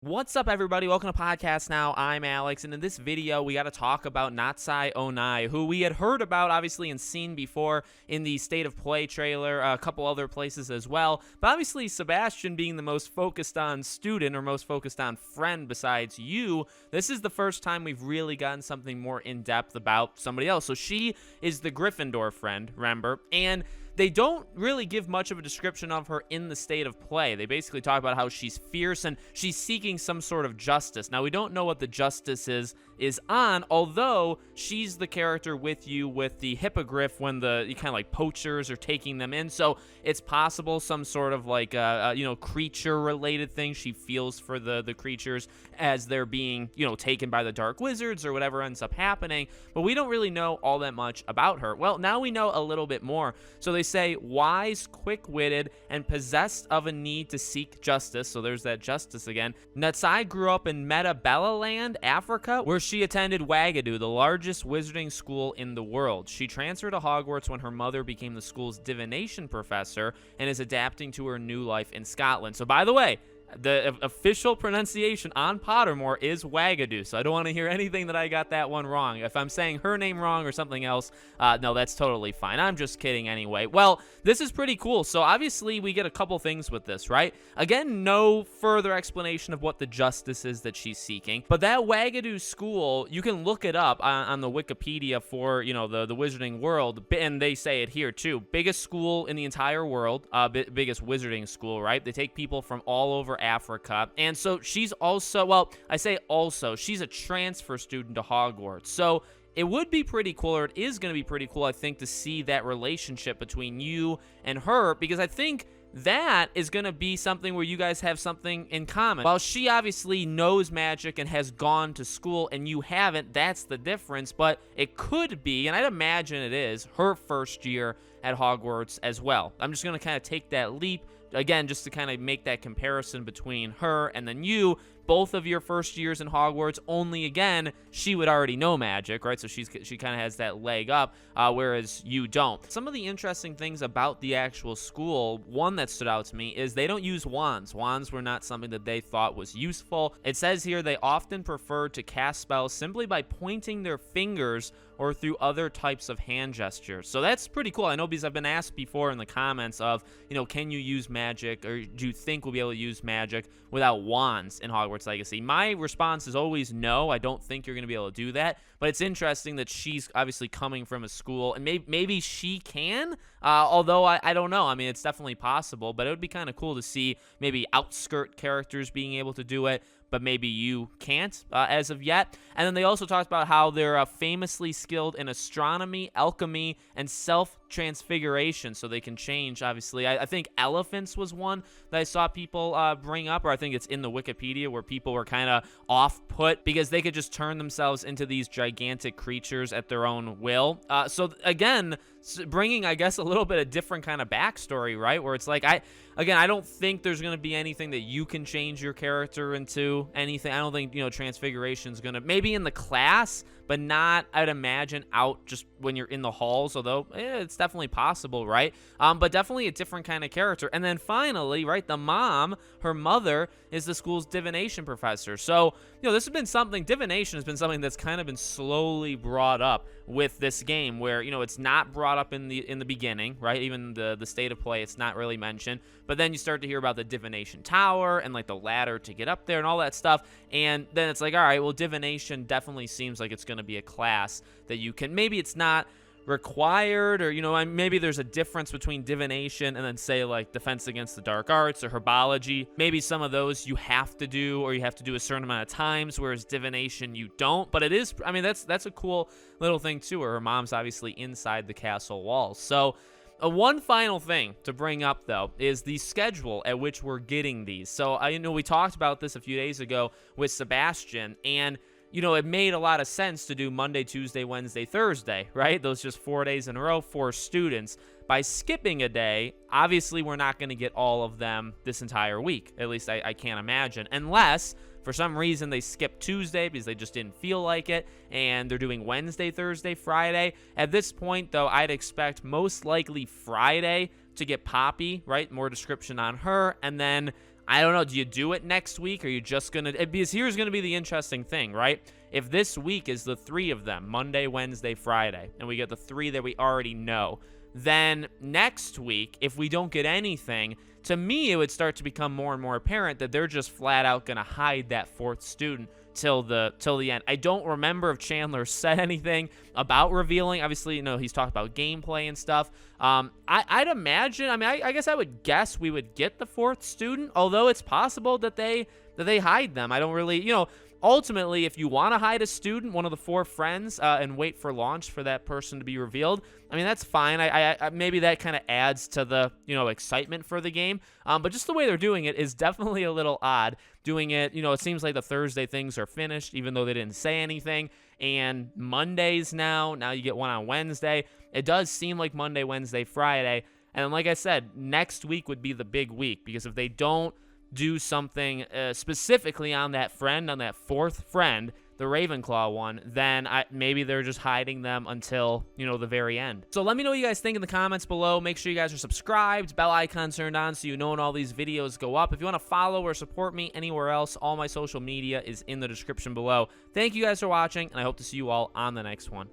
What's up, everybody? Welcome to Podcast Now. I'm Alex, and in this video, we got to talk about Natsai Onai, who we had heard about, obviously, and seen before in the State of Play trailer, a couple other places as well. But obviously, Sebastian being the most focused on student or most focused on friend besides you, this is the first time we've really gotten something more in-depth about somebody else. So she is the Gryffindor friend, remember? And they don't really give much of a description of her in the State of Play. They basically talk about how she's fierce and she's seeking some sort of justice. Now, we don't know what the justice is on, although she's the character with you with the hippogriff when the kind of like poachers are taking them in. So it's possible some sort of like creature-related thing. She feels for the creatures as they're being taken by the dark wizards or whatever ends up happening. But we don't really know all that much about her. Well, now we know a little bit more. So they say wise, quick-witted, and possessed of a need to seek justice. So there's that justice again. Natsai grew up in Metabella Land, Africa, where she attended Wagadu, the largest wizarding school in the world. She transferred to Hogwarts when her mother became the school's divination professor and is adapting to her new life in Scotland. So by the way, the official pronunciation on Pottermore is Wagadu, so I don't want to hear anything that I got that one wrong. If I'm saying her name wrong or something else, no, that's totally fine. I'm just kidding anyway. Well, this is pretty cool. So obviously we get a couple things with this, right? Again, no further explanation of what the justice is that she's seeking, but that Wagadu school, you can look it up on the Wikipedia for, the wizarding world, and they say it here too. Biggest school in the entire world, biggest wizarding school, right? They take people from all over Africa. And so she's also, well, I say also, she's a transfer student to Hogwarts. So it would be pretty cool, or it is going to be pretty cool, I think, to see that relationship between you and her, because I think that is going to be something where you guys have something in common. While she obviously knows magic and has gone to school and you haven't, that's the difference. But it could be, and I'd imagine it is, her first year at Hogwarts as well. I'm just going to kind of take that leap, again, just to kind of make that comparison between her and then you. Both of your first years in Hogwarts, only again, she would already know magic, right? So she kind of has that leg up, whereas you don't. Some of the interesting things about the actual school, one that stood out to me, is they don't use wands. Wands were not something that they thought was useful. It says here they often prefer to cast spells simply by pointing their fingers or through other types of hand gestures. So that's pretty cool. I know, because I've been asked before in the comments of, can you use magic, or do you think we'll be able to use magic without wands in Hogwarts Legacy? My response is always no. I don't think you're going to be able to do that, but it's interesting that she's obviously coming from a school, and maybe she can, although I don't know. I mean, it's definitely possible, but it would be kind of cool to see maybe outskirt characters being able to do it, but maybe you can't as of yet. And then they also talked about how they're famously skilled in astronomy, alchemy, and self-transfiguration, so they can change, obviously. I think elephants was one that I saw people bring up, or I think it's in the Wikipedia, where people were kind of off-put because they could just turn themselves into these gigantic creatures at their own will. So again, bringing, I guess, a little bit of different kind of backstory, right? Where it's like, I don't think there's going to be anything that you can change your character into anything. I don't think, transfiguration is going to, maybe in the class, but not, I'd imagine, out just when you're in the halls, although it's definitely possible, right? But definitely a different kind of character. And then finally, right, the mom, her mother, is the school's divination professor. So, this has been something, divination has been something that's kind of been slowly brought up with this game, where, it's not brought up in the beginning, right? Even the State of Play, it's not really mentioned. But then you start to hear about the divination tower and like the ladder to get up there and all that stuff. And then it's like, all right, well, divination definitely seems like it's going to be a class that you can, maybe it's not required, or maybe there's a difference between divination and then, say, like defense against the dark arts or herbology. Maybe some of those you have to do, or you have to do a certain amount of times, whereas divination you don't. But it is, I mean, that's a cool little thing too, where her mom's obviously inside the castle walls. So one final thing to bring up, though, is the schedule at which we're getting these. So I know we talked about this a few days ago with Sebastian, and it made a lot of sense to do Monday, Tuesday, Wednesday, Thursday, right? Those just 4 days in a row for students. By skipping a day, obviously we're not going to get all of them this entire week. At least I can't imagine. Unless, for some reason, they skipped Tuesday because they just didn't feel like it, and they're doing Wednesday, Thursday, Friday. At this point, though, I'd expect most likely Friday to get Poppy, right? More description on her. And then I don't know. Do you do it next week? Or are you just going to... Because here's going to be the interesting thing, right? If this week is the 3 of them, Monday, Wednesday, Friday, and we get the 3 that we already know, then next week, if we don't get anything, to me, it would start to become more and more apparent that they're just flat out going to hide that 4th student till the end. I don't remember if Chandler said anything about revealing. Obviously, he's talked about gameplay and stuff. I'd imagine, I guess I would guess we would get the 4th student, although it's possible that they hide them. I don't really, ultimately, if you want to hide a student, one of the 4 friends, and wait for launch for that person to be revealed, that's fine. I maybe that kind of adds to the, excitement for the game. But just the way they're doing it is definitely a little odd. Doing it, it seems like the Thursday things are finished, even though they didn't say anything. And Mondays now you get one on Wednesday. It does seem like Monday, Wednesday, Friday. And like I said, next week would be the big week, because if they don't do something specifically on that 4th friend, the Ravenclaw one, then maybe they're just hiding them until, the very end. So let me know what you guys think in the comments below. Make sure you guys are subscribed, bell icon turned on so you know when all these videos go up. If you want to follow or support me anywhere else, all my social media is in the description below. Thank you guys for watching, and I hope to see you all on the next one.